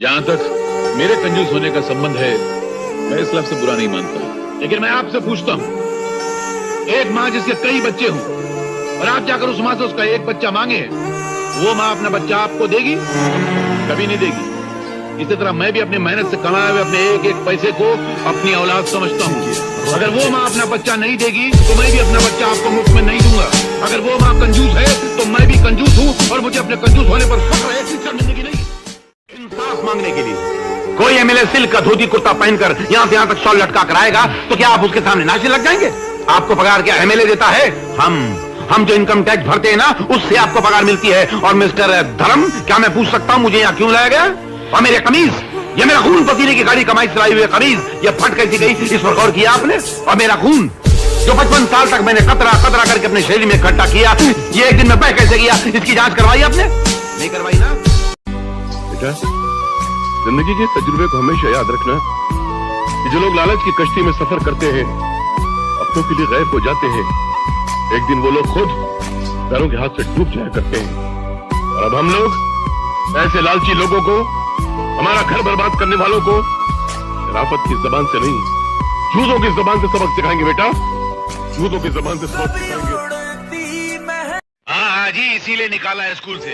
जहां तक मेरे कंजूस होने का संबंध है, मैं इस लफ्ज़ से बुरा नहीं मानता, लेकिन मैं आपसे पूछता हूं, एक माँ जिसके कई बच्चे हों और आप जाकर उस माँ से उसका एक बच्चा मांगे, वो माँ अपना बच्चा आपको देगी? कभी नहीं देगी। इसी तरह मैं भी अपनी मेहनत से कमाए हुए अपने एक एक पैसे को अपनी औलाद समझता हूँ। अगर वो माँ अपना बच्चा नहीं देगी तो मैं भी अपना बच्चा आपको मुफ्त में नहीं दूंगा। अगर वो माँ कंजूस है तो मैं भी कंजूस हूँ और मुझे अपने कंजूस होने पर फख्र है। शर्मिंदगी नहीं, इंसाफ मांगने के लिए कोई एमएलए सिल्क का धोती कुर्ता पहनकर यहाँ से यहाँ तक शॉल लटका कर आएगा तो क्या आप उसके सामने नाचने लग जाएंगे? आपको पगार क्या एमएलए देता है? हम जो इनकम टैक्स भरते हैं ना, उससे आपको पगार मिलती है। और मिस्टर धर्म, क्या मैं पूछ सकता हूं मुझे यहाँ क्यों लाया गया? और मेरे कमीज, ये मेरा खून पसीने की गाड़ी कमाई से लाई हुई कमीज, ये फट कैसी गई, इस पर गौर किया आपने? और मेरा खून जो 55 साल तक मैंने कतरा कतरा करके अपने शरीर में इकट्ठा किया, ये एक दिन में बह कैसे गया? इसकी जांच करवाई आपने? नहीं करवाई ना? बेटा, जिंदगी के तजुर्बे को हमेशा याद रखना कि जो लोग लालच की कश्ती में सफर करते हैं, अपनों के लिए गैब हो जाते हैं, एक दिन वो लोग खुद पैरों के हाथ से डूब जाया करते हैं। और अब हम लोग ऐसे लालची लोगों को, हमारा घर बर्बाद करने वालों को शराफत की जबान से नहीं, जूतों की जबान से सबक सिखाएंगे बेटा, जूतों की जबान से सबक सिखाएंगे। हाँ जी, इसीलिए निकाला है स्कूल से।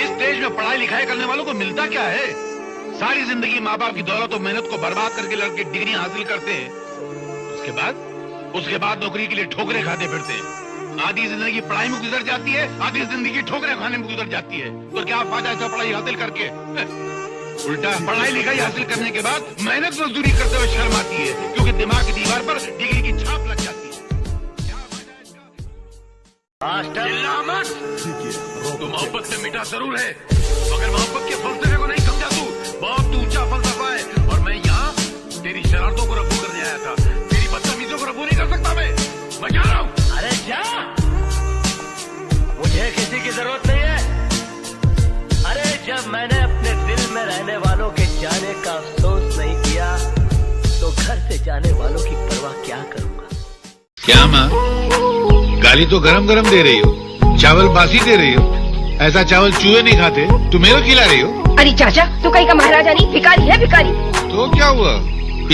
इस देश में पढ़ाई लिखाई करने वालों को मिलता क्या है? सारी जिंदगी माँ बाप की दौलत और मेहनत को बर्बाद करके लड़के डिग्री हासिल करते हैं, उसके बाद नौकरी के लिए ठोकरें खाते फिरते हैं। आधी जिंदगी पढ़ाई में गुजर जाती है, आधी जिंदगी ठोकरें खाने में गुजर जाती है। तो क्या फायदा ऐसा पढ़ाई हासिल करके? उल्टा पढ़ाई लिखाई हासिल करने के बाद मेहनत मजदूरी करते हुए शर्म आती है, क्योंकि दिमाग की दीवार पर डिग्री की छाप लग जाती है। क्या फायदा इसका? चिल्ला मत। तो मोहब्बत से मिटा जरूर है, मगर मोहब्बत के फलसफे को नहीं समझा तू। बहुत ऊंचा फलसफा है और मैं यहाँ तेरी शरारतों को रफू करने आया था। तेरी बदतमीजों को रफू नहीं कर सकता मैं जा रहा हूँ। अरे क्या? मुझे किसी की जरूरत नहीं है। अरे जब मैंने अपने दिल में रहने वालों के जाने का अफसोस नहीं किया तो घर से जाने वालों की परवाह क्या करूंगा? क्या माँ, गाली तो गरम गरम दे रही हो, चावल बासी दे रही हो। ऐसा चावल चूहे नहीं खाते, तुम मेरे खिला रही हो। अरे चाचा, तू कहीं का महाराजा नहीं, भिखारी है भिखारी। तो क्या हुआ?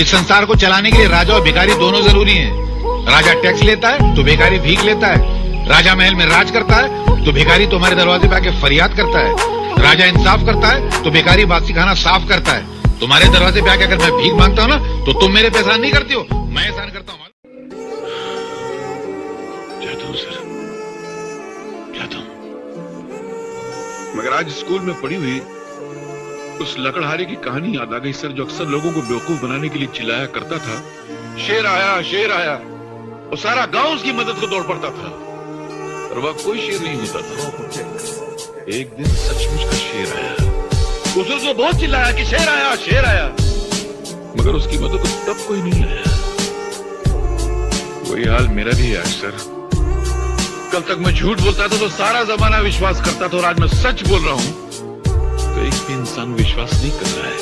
इस संसार को चलाने के लिए राजा और भिखारी दोनों जरूरी हैं। राजा टैक्स लेता है तो भिखारी भीख लेता है। राजा महल में राज करता है तो भिखारी तुम्हारे दरवाजे पे आके फरियाद करता है। राजा इंसाफ करता है तो भिखारी बासी खाना साफ करता है। तुम्हारे दरवाजे पे आके अगर मैं भीख मांगता हूँ ना तो तुम मेरे पे एहसान नहीं करती हो, मैं एहसान करता हूँ। जाता हूँ सर, जाता हूँ। मगर आज स्कूल में पढ़ी हुई उस लकड़हारे की कहानी याद आ गई सर, जो अक्सर लोगों को बेवकूफ बनाने के लिए चिल्लाया करता था, शेर आया शेर आया। और सारा गांव उसकी मदद को दौड़ पड़ता था, और वह कोई शेर नहीं होता था। एक दिन सचमुच का शेर आया। उसने तो बहुत चिल्लाया कि शेर आया शेर आया, मगर उसकी मदद को तब कोई नहीं आया। वही हाल मेरा भी है सर। कल तक मैं झूठ बोलता था तो सारा जमाना विश्वास करता था, और आज मैं सच बोल रहा हूं तो एक भी इंसान विश्वास नहीं कर रहा है।